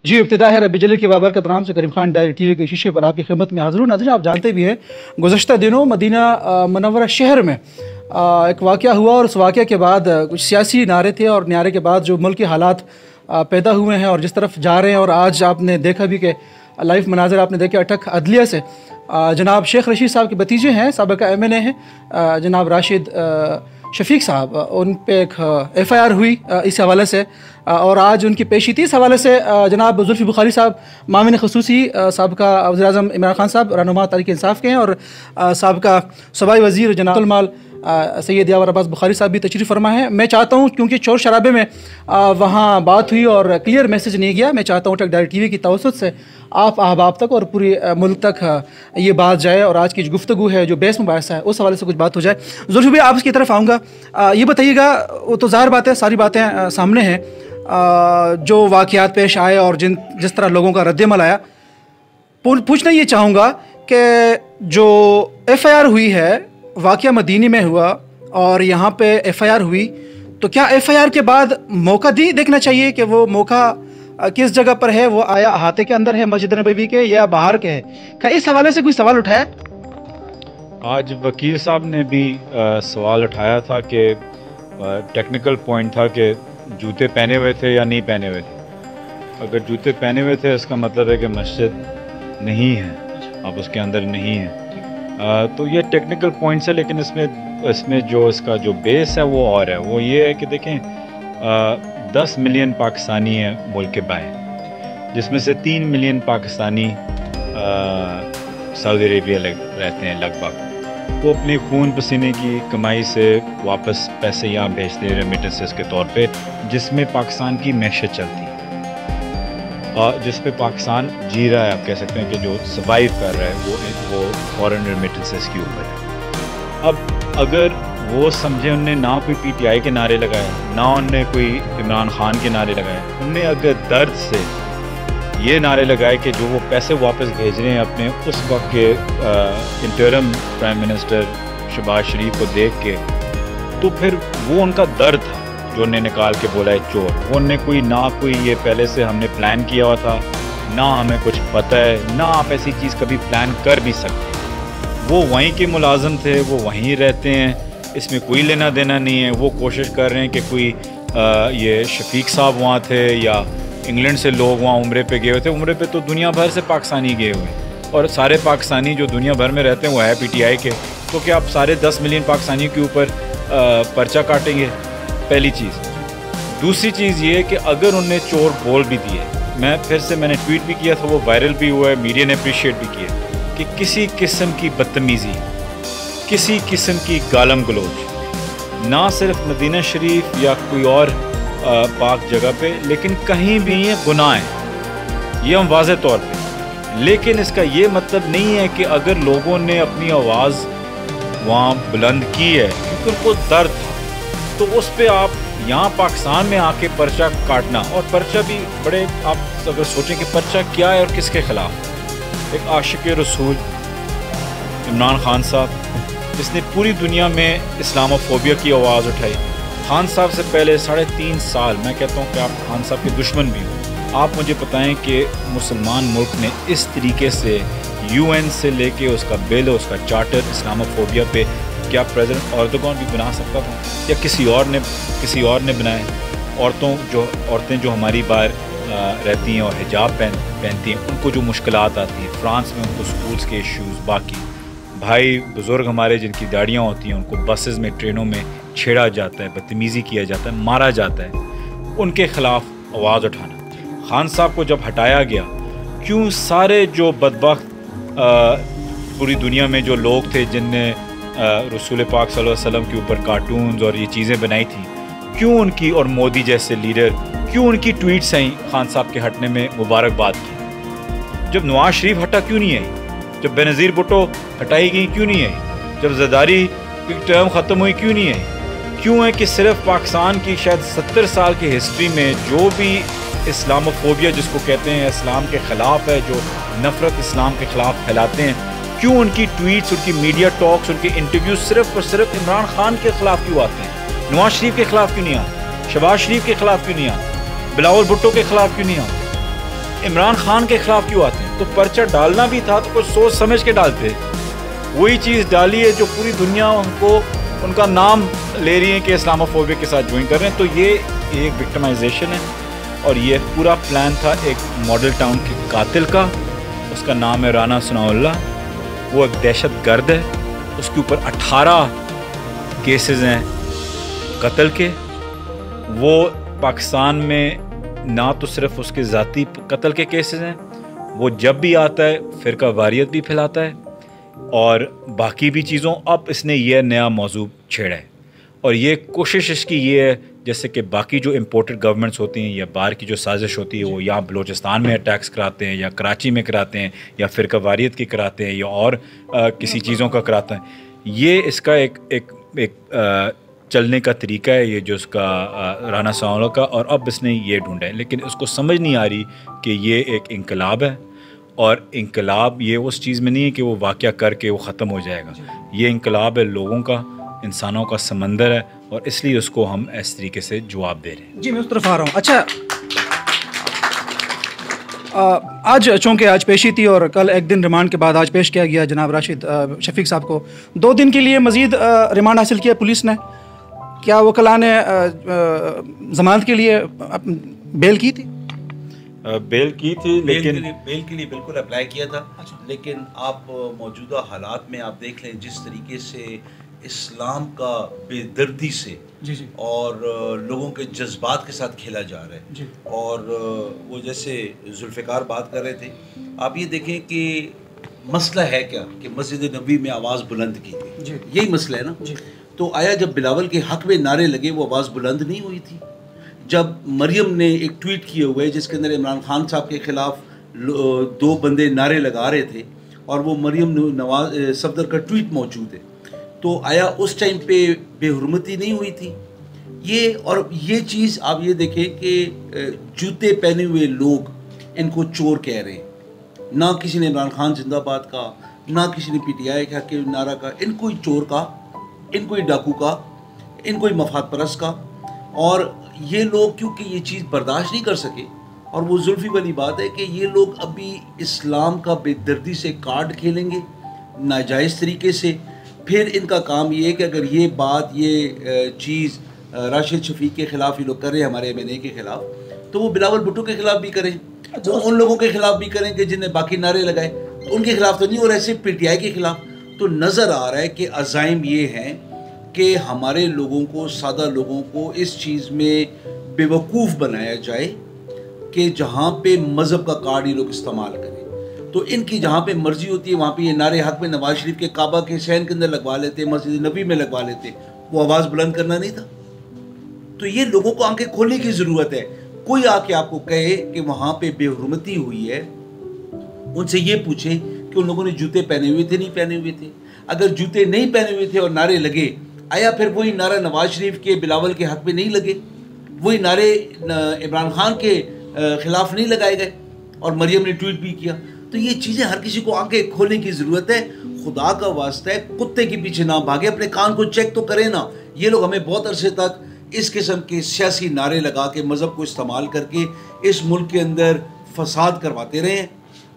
जी, इब्तिदा है रब्बी जलील के बाबरकत नाम से करीम खान डायरी टीवी के शीशे पर आपकी खिदमत में हाज़िर हूँ। नाज़रीन, आप जानते भी हैं गुज़श्ता दिनों मदीना मुनव्वरा शहर में एक वाक़या हुआ और उस वाक़े के बाद कुछ सियासी नारे थे और नारे के बाद जो मुल्क के हालात पैदा हुए हैं और जिस तरफ जा रहे हैं, और आज आपने देखा भी कि लाइव मनाज़र आपने देखे अटक अदलिया से जनाब शेख रशीद साहब के भतीजे हैं, साबिक़ा MNA हैं जनाब राशिद शफीक साहब, उन पे एक FIR हुई इस हवाले से, और आज उनकी पेशी थी। इस हवाले से जनाब जुल्फ़ी बुखारी साहब मामिन ख़ुसूसी साबिक़ा वज़ीर-ए-आज़म इमरान खान साहब रहनुमा तहरीक इंसाफ के हैं, और साबिक़ा सूबाई वज़ीर जनाब माल सैयद यावर अब्बास बुखारी साहब भी तशरीफ़ फरमा है। मैं चाहता हूँ, क्योंकि शोर शराबे में वहाँ बात हुई और क्लियर मैसेज नहीं गया, मैं चाहता हूँ अटक डायरी टीवी की तवज्जुह से आप अहबाब तक और पूरे मुल्क तक ये बात जाए और आज की जो गुफ्तगू है, जो बहस मुबाहिसा है, उस हवाले से कुछ बात हो जाए। जुल्फ़ी भाई, आप इसकी तरफ आऊँगा, ये बताइएगा, वो तो ज़ाहिर बात है सारी बातें सामने हैं, जो वाक़यात पेश आए और जिस तरह लोगों का रद्दमल आया, पूछना ये चाहूँगा कि जो FIR हुई है, वाक़या मदीने में हुआ और यहाँ पे FIR हुई, तो क्या FIR के बाद मौका देखना चाहिए कि वो मौका किस जगह पर है? वो आया अहाते के अंदर है मस्जिद नबवी के या बाहर के है? क्या इस हवाले से कोई सवाल उठाया? आज वकील साहब ने भी सवाल उठाया था कि टेक्निकल पॉइंट था कि जूते पहने हुए थे या नहीं पहने हुए थे। अगर जूते पहने हुए थे इसका मतलब है कि मस्जिद नहीं है, अब उसके अंदर नहीं है। तो ये टेक्निकल पॉइंट्स है, लेकिन इसमें जो इसका जो बेस है वो और है। वो ये है कि देखें 10 मिलियन पाकिस्तानी है मुल्क के बाहर, जिसमें से 3 मिलियन पाकिस्तानी सऊदी अरेबिया रहते हैं लगभग। वो अपने खून पसीने की कमाई से वापस पैसे यहाँ भेजते हैं रेमिटेंसेस के तौर पे, जिसमें पाकिस्तान की मैशत चलती है और जिस पे पाकिस्तान जी रहा है। आप कह सकते हैं कि जो सर्वाइव कर रहा है वो फॉरेन रेमिटेंसेस के ऊपर है। अब अगर वो समझे उनने ना कोई PTI के नारे लगाए, ना उनने कोई इमरान खान के नारे लगाए, उनने अगर दर्द से ये नारे लगाए कि जो वो पैसे वापस भेज रहे हैं अपने उस वक्त के इंटरिम प्राइम मिनिस्टर शहबाज शरीफ को देख के, तो फिर वो उनका दर्द था जो उन्हें निकाल के बोला है चोर। वो उनने कोई ये पहले से हमने प्लान किया हुआ था, ना हमें कुछ पता है, ना आप ऐसी चीज़ कभी प्लान कर भी सकते। वो वहीं के मुलाजम थे, वो वहीं रहते हैं, इसमें कोई लेना देना नहीं है। वो कोशिश कर रहे हैं कि कोई ये शफीक साहब वहाँ थे या इंग्लैंड से लोग वहाँ उम्रे पे गए हुए थे। उम्रे पे तो दुनिया भर से पाकिस्तानी गए हुए हैं, और सारे पाकिस्तानी जो दुनिया भर में रहते हैं वो है PTI के। तो क्या आप सारे 10 मिलियन पाकिस्तानियों के ऊपर पर्चा काटेंगे? पहली चीज़। दूसरी चीज़ ये कि अगर उनने चोर बोल भी दिए, मैंने ट्वीट भी किया था, वो वायरल भी हुआ है, मीडिया ने अप्रिशिएट भी किया, कि किसी किस्म की बदतमीज़ी, किसी किस्म की गालम गलोच, ना सिर्फ मदीना शरीफ या कोई और पाक जगह पे, लेकिन कहीं भी ये गुनाह है, ये हम वाज़े तौर पे। लेकिन इसका ये मतलब नहीं है कि अगर लोगों ने अपनी आवाज़ वहाँ बुलंद की है क्योंकि उनको दर्द था, तो उस पर आप यहाँ पाकिस्तान में आके पर्चा काटना, और पर्चा भी बड़े, आप अगर सोचें कि पर्चा क्या है और किसके ख़िलाफ़। एक आशिक रसूल इमरान खान साहब, जिसने पूरी दुनिया में इस्लामोफोबिया की आवाज़ उठाई। खान साहब से पहले 3.5 साल, मैं कहता हूँ कि आप खान साहब के दुश्मन भी हो। आप मुझे बताएं कि मुसलमान मुल्क ने इस तरीके से UN से लेके उसका बिल, उसका चार्टर इस्लामोफोबिया पे, क्या प्रेसिडेंट एर्दोगान भी बना सकता था या किसी और ने बनाए? औरतें जो हमारी बाहर रहती हैं और हिजाब पहनती हैं, उनको जो मुश्किलात आती हैं, फ्रांस में उनको स्कूल्स के इश्यूज़, बाकी भाई बुज़ुर्ग हमारे जिनकी दाढ़ियाँ होती हैं उनको बसेस में, ट्रेनों में छेड़ा जाता है, बदतमीज़ी किया जाता है, मारा जाता है, उनके ख़िलाफ़ आवाज़ उठाना। खान साहब को जब हटाया गया, क्यों सारे जो बदबख्त पूरी दुनिया में जो लोग थे जिनने रसूल पाक सल्लल्लाहु अलैहि वसल्लम के ऊपर कार्टून्स और ये चीज़ें बनाई थी, क्यों उनकी, और मोदी जैसे लीडर, क्यों उनकी ट्वीट्स आई खान साहब के हटने में मुबारकबाद की? जब नवाज शरीफ हटा क्यों नहीं आई? जब बेनज़ीर भुट्टो हटाई गई क्यों नहीं आई? जब ज़रदारी की टर्म ख़त्म हुई क्यों नहीं आई? क्यों है कि सिर्फ पाकिस्तान की शायद 70 साल की हिस्ट्री में जो भी इस्लामोफोबिया जिसको कहते हैं, इस्लाम के ख़िलाफ़ है, जो नफ़रत इस्लाम के ख़िलाफ़ फैलाते हैं, क्यों उनकी ट्वीट्स, उनकी मीडिया टॉक्स, उनके इंटरव्यूज सिर्फ और सिर्फ इमरान खान के ख़िलाफ़ क्यों आते हैं? नवाज शरीफ के ख़िलाफ़ क्यों नहीं आते? शहबाज शरीफ के ख़िलाफ़ क्यों नहीं आते? बिलावल भुट्टो के ख़िलाफ़ क्यों नहीं आते? इमरान खान के खिलाफ क्यों आते हैं? तो पर्चा डालना भी था तो कुछ सोच समझ के डालते। वही चीज़ डाली है जो पूरी दुनिया उनको उनका नाम ले रही है कि इस्लामोफोबिया के साथ ज्वाइन कर रहे हैं। तो ये एक विक्टिमाइजेशन है और ये पूरा प्लान था एक मॉडल टाउन के कातिल का। उसका नाम है राना सनाउल्लाह। वो एक दहशत गर्द है। उसके ऊपर 18 केसेस हैं कत्ल के। वो पाकिस्तान में ना तो सिर्फ उसके ज़ाती कत्ल के केसेस हैं, वो जब भी आता है फ़िरका वारियत भी फैलाता है और बाकी भी चीज़ों। अब इसने यह नया मौजू छेड़ा है और ये कोशिश इसकी ये है जैसे कि बाकी जो इम्पोर्टेड गवर्नमेंट्स होती हैं या बाहर की जो साजिश होती है वो यहाँ बलूचिस्तान में अटैक्स कराते हैं या कराची में कराते हैं या फ़िरका वारियत की कराते हैं या और किसी चीज़ों का कराते हैं। ये इसका एक चलने का तरीका है, ये जो उसका राना सनाउल्लाह का। और अब इसने ये ढूंढा है लेकिन उसको समझ नहीं आ रही कि ये एक इनकलाब है और इनकलाब ये उस चीज़ में नहीं है कि वो वाक़या करके वो ख़त्म हो जाएगा। ये इनकलाब है लोगों का, इंसानों का समंदर है और इसलिए उसको हम इस तरीके से जवाब दे रहे हैं। जी, मैं उस तरफ आ रहा हूँ। अच्छा, आज चूँकि आज पेशी थी और कल एक दिन रिमांड के बाद आज पेश किया गया जनाब राशिद शफीक साहब को। 2 दिन के लिए मज़ीद रिमांड हासिल किया पुलिस ने। क्या वकला ने ज़मानत के लिए बेल की थी? बेल की थी लेकिन बेल के लिए बिल्कुल अप्लाई किया था। लेकिन आप मौजूदा हालात में आप देख लें जिस तरीके से इस्लाम का बेदर्दी से जी और लोगों के जज्बात के साथ खेला जा रहा है। और वो जैसे जुल्फ़िकार बात कर रहे थे, आप ये देखें कि मसला है क्या कि मस्जिद नबी में आवाज़ बुलंद की थी, यही मसला है ना। तो आया जब बिलावल के हक़ में नारे लगे वो आवाज़ बुलंद नहीं हुई थी? जब मरियम ने एक ट्वीट किए हुए जिसके अंदर इमरान खान साहब के ख़िलाफ़ 2 बंदे नारे लगा रहे थे और वो मरियम नवाज सफदर का ट्वीट मौजूद है, तो आया उस टाइम पे बेहुरमती नहीं हुई थी? और ये चीज़ आप ये देखें कि जूते पहने हुए लोग इनको चोर कह रहे हैं। ना किसी ने इमरान खान जिंदाबाद का, ना किसी ने PTI के नारा का, इनको ही चोर का, इनको ही डाकू का, इनको ही मफाद परस्त का। और ये लोग क्योंकि ये चीज़ बर्दाश्त नहीं कर सके, और वो जुल्फ़ी वाली बात है कि ये लोग अभी इस्लाम का बेदर्दी से कार्ड खेलेंगे नाजायज़ तरीके से। फिर इनका काम ये है कि अगर ये बात ये चीज़ राशिद शफीक के ख़िलाफ़ ये लोग कर रहे हैं, हमारे MNA के ख़िलाफ़, तो वो बिलावल भुट्टो के ख़िलाफ़ भी करें, वो उन लोगों के ख़िलाफ़ भी करें कि जिन्हें बाकी नारे लगाए, उनके ख़िलाफ़ तो नहीं हो रहा है, सिर्फ PTI के ख़िलाफ़। तो नज़र आ रहा है कि अज़ाइम ये हैं कि हमारे लोगों को, सादा लोगों को इस चीज़ में बेवकूफ़ बनाया जाए कि जहाँ पे मज़हब का कार्ड ये लोग इस्तेमाल करें। तो इनकी जहाँ पे मर्ज़ी होती है वहाँ पे ये नारे हक़ में नवाज शरीफ के काबा के शहन के अंदर लगवा लेते, मस्जिद नबी में लगवा लेते। वो आवाज़ बुलंद करना नहीं था? तो ये लोगों को आंखें खोलने की ज़रूरत है। कोई आके आपको कहे कि वहाँ पे बेहुरमती हुई है, उनसे ये पूछें कि उन लोगों ने जूते पहने हुए थे, नहीं पहने हुए थे। अगर जूते नहीं पहने हुए थे और नारे लगे, आया फिर वही नारा नवाज शरीफ के बिलावल के हक़ में नहीं लगे? वही नारे इमरान खान के ख़िलाफ़ नहीं लगाए गए? और मरियम ने ट्वीट भी किया। तो ये चीज़ें हर किसी को आंखें खोलने की ज़रूरत है। खुदा का वास्ता है, कुत्ते के पीछे ना भागे, अपने कान को चेक तो करें ना। ये लोग हमें बहुत अरसे तक इस किस्म के सियासी नारे लगा के, मज़हब को इस्तेमाल करके इस मुल्क के अंदर फसाद करवाते रहे हैं।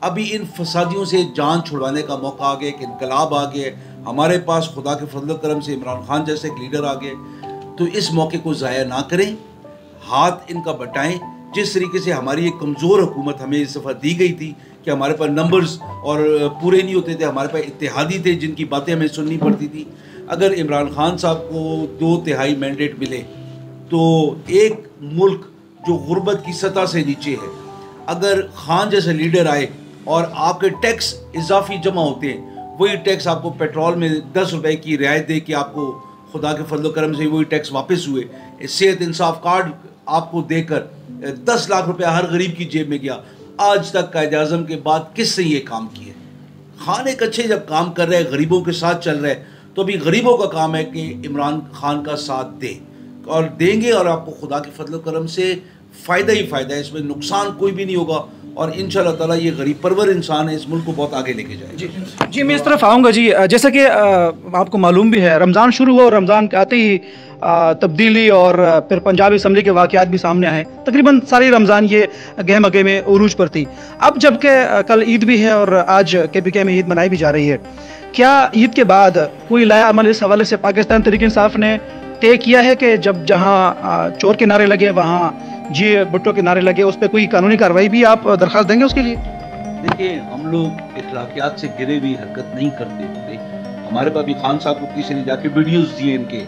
अभी इन फसादियों से जान छुड़वाने का मौका आ गया, एक इनकलाब आ गया हमारे पास, खुदा के फजल करम से इमरान खान जैसे एक लीडर आ गए। तो इस मौके को ज़ाया ना करें, हाथ इनका बटाएं। जिस तरीके से हमारी एक कमज़ोर हुकूमत हमें इस दफ़ा दी गई थी कि हमारे पास नंबर्स और पूरे नहीं होते थे, हमारे पास इत्तेहादी थे जिनकी बातें हमें सुननी पड़ती थी। अगर इमरान खान साहब को 2/3 मैंडेट मिले तो एक मुल्क जो गुर्बत की सतह से नीचे है, अगर खान जैसे लीडर आए और आपके टैक्स इजाफी जमा होते हैं, वही टैक्स आपको पेट्रोल में 10 रुपए की रियायत दे कि आपको खुदा के फजल करम से वही टैक्स वापस हुए, सेहत इंसाफ कार्ड आपको देकर 10 लाख रुपया हर गरीब की जेब में गया। आज तक कायद आज़म के बाद किससे ये काम किए? खान एक अच्छे जब काम कर रहे हैं, गरीबों के साथ चल रहे हैं, तो अभी गरीबों का काम है कि इमरान खान का साथ दें, और देंगे और आपको खुदा के फजल करम से फ़ायदा ही फ़ायदा है, इसमें नुकसान कोई भी नहीं होगा। और इंशाल्लाह ताला ये गरीब परवर इंसान है, इस मुल्क को बहुत आगे लेके जाएगा। जी मैं इस तरफ आऊँगा जी। जैसा कि आपको मालूम भी है, रमज़ान शुरू हुआ और रमज़ान के आते ही तब्दीली और फिर पंजाब असम्बली के वाक़यात भी सामने आए। तकरीबन सारी रमज़ान ये गहमगे में उरूज पर थी। अब जबकि कल ईद भी है और आज KPK में ईद मनाई भी जा रही है, क्या ईद के बाद कोई नया अमल इस हवाले से पाकिस्तान तहरीक इंसाफ ने तय किया है कि जब जहाँ चोर के नारे लगे वहाँ जी भुट्टो के नारे लगे, उस पर कोई कानूनी कार्रवाई भी आप दरख्वास्त देंगे उसके लिए? देखिए, हम लोग इखलाकियात से गिरे हुई हरकत नहीं करते होते। हमारे पास भी खान साहब को किसी ने जाके वीडियोस दिए इनके,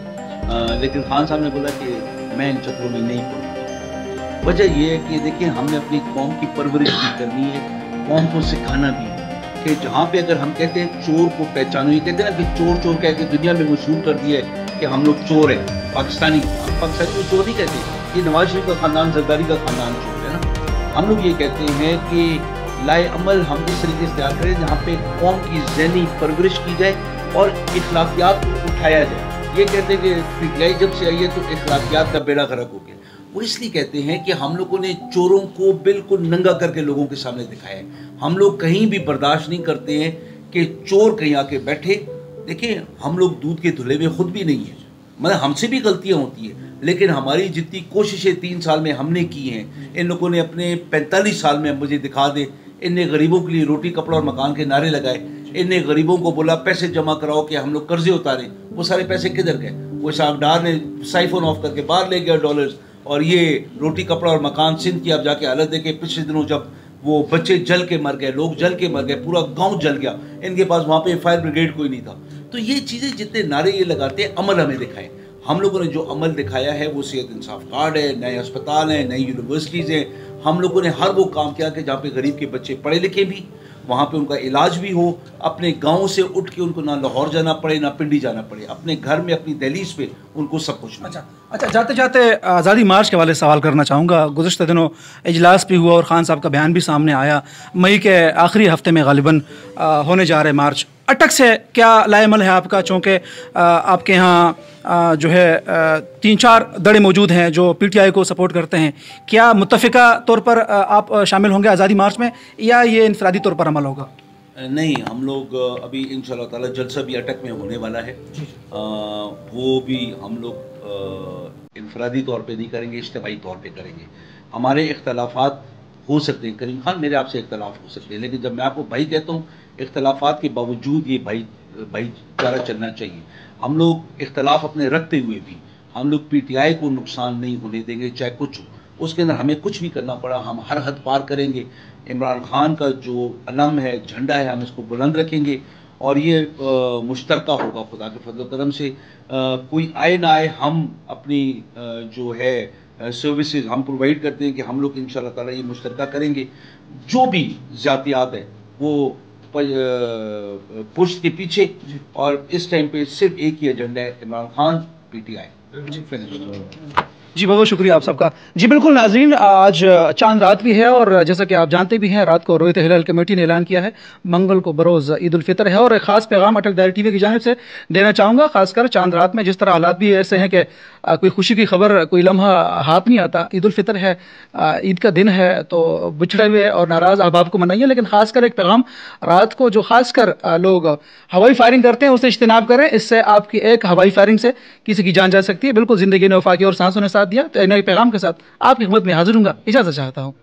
लेकिन खान साहब ने बोला कि मैं इन चक्रों में नहीं पड़ूंगा। वजह यह है कि देखिए, हमने अपनी कौम की परवरिश भी करनी है, कौम को सिखाना भी है कि जहाँ पे अगर हम कहते हैं चोर को पहचानो, ये कहते हैं ना कि चोर चोर कह के दुनिया में मशहूर कर दिया है कि हम लोग चोर हैं। पाकिस्तानी को चोर नहीं कहते, ये नवाज शरीफ का खानदान, जरदारी का खानदान चोर है ना। हम लोग ये कहते हैं कि लाए अमल हम इस तरीके से तैयार करें जहाँ पे कौम की ज़हनी परवरिश की जाए और इखलाकियात को उठाया जाए। ये कहते हैं कि पीटीआई जब से आई है तो इखलाकियात का बेड़ा गर्क हो गया। वो इसलिए कहते हैं कि हम लोगों ने चोरों को बिल्कुल नंगा करके लोगों के सामने दिखाया है। हम लोग कहीं भी बर्दाश्त नहीं करते हैं कि चोर कहीं आके बैठे। देखिए, हम लोग दूध के धुले हुए खुद भी नहीं हैं, मतलब हमसे भी गलतियां होती हैं, लेकिन हमारी जितनी कोशिशें 3 साल में हमने की हैं, इन लोगों ने अपने 45 साल में मुझे दिखा दे। इनने गरीबों के लिए रोटी कपड़ा और मकान के नारे लगाए, इनने गरीबों को बोला पैसे जमा कराओ कि हम लोग कर्जे उतारें। वो सारे पैसे किधर गए? वो साहबदार ने साइफोन ऑफ करके बाहर ले गया डॉलर्स, और ये रोटी कपड़ा और मकान सिंध की आप जाके हालत देखे। पिछले दिनों जब वो बच्चे जल के मर गए, लोग जल के मर गए, पूरा गांव जल गया, इनके पास वहाँ पे फायर ब्रिगेड कोई नहीं था। तो ये चीज़ें जितने नारे ये लगाते हैं, अमल हमें दिखाएं। हम लोगों ने जो अमल दिखाया है वो सेहत इंसाफ कार्ड है, नए अस्पताल हैं, नई यूनिवर्सिटीज़ हैं। हम लोगों ने हर वो काम किया कि जहाँ पे गरीब के बच्चे पढ़े लिखे भी, वहाँ पे उनका इलाज भी हो, अपने गांव से उठ के उनको ना लाहौर जाना पड़े ना पिंडी जाना पड़े, अपने घर में अपनी दहलीज पे उनको सब कुछ मिले। अच्छा, जाते जाते आज़ादी मार्च के वाले सवाल करना चाहूँगा। गुज़श्ता दिनों इजलास भी हुआ और ख़ान साहब का बयान भी सामने आया। मई के आखिरी हफ्ते में गालिबन होने जा रहे मार्च। अटक से क्या लाएमल है आपका? चूँकि आपके यहाँ जो है 3-4 दड़े मौजूद हैं जो PTI को सपोर्ट करते हैं। क्या मुत्तफ़िका तौर पर आप शामिल होंगे आज़ादी मार्च में, या ये इनफरादी तौर पर अमल होगा? नहीं, हम लोग अभी इंशाल्लाह ताला जलसा भी अटक में होने वाला है। वो भी हम लोग इनफरादी तौर पे नहीं करेंगे, इज्तिमाई तौर पे करेंगे। हमारे इख्तलाफात हो सकते हैं, करीम खान मेरे आपसे इख्तलाफ हो सकते हैं, लेकिन जब मैं आपको भाई कहता हूँ, इख्तलाफात के बावजूद ये भाईचारा चलना चाहिए। हम लोग इख्तलाफ अपने रखते हुए भी हम लोग PTI को नुकसान नहीं होने देंगे, चाहे कुछ हो। उसके अंदर हमें कुछ भी करना पड़ा, हम हर हद पार करेंगे। इमरान खान का जो अलम है, झंडा है, हम इसको बुलंद रखेंगे और ये मुश्तरका होगा। खुदा के फजल करम से कोई आए ना आए, हम अपनी जो है सर्विसेज हम प्रोवाइड करते हैं कि हम लोग इंशाल्लाह ताला ये मुश्तरका करेंगे। जो भी ज़ातियात है वो पुष्ट के पीछे, और इस टाइम पे सिर्फ एक ही एजेंडा है, इमरान खान, PTI। जी बहुत शुक्रिया आप सबका। जी बिल्कुल नाज़रीन, आज चांद रात भी है और जैसा कि आप जानते भी हैं, रात को रोयत हिलाल कमेटी ने ऐलान किया है मंगल को बरोज़ ईद उल फितर है। और एक ख़ास पैगाम अटक दायरा TV की जानिब से देना चाहूँगा, ख़ासकर चांद रात में जिस तरह हालात भी ऐसे हैं कि कोई खुशी की खबर, कोई लम्हा हाथ नहीं आता। ईद उल फितर है, ईद का दिन है, तो बिछड़े हुए और नाराज़ अहबाब को मनाइए। लेकिन ख़ासकर एक पैगाम रात को जो ख़ासकर लोग हवाई फायरिंग करते हैं उससे इज्तिनाब करें। इससे आपकी एक हवाई फायरिंग से किसी की जान जा सकती है। बिल्कुल ज़िंदगी ने वफा की और सांसों ने साथ दिया। तो नए पैगाम के साथ आपकी खिदमत में हाजिर हूँगा, इजाज़त चाहता हूँ।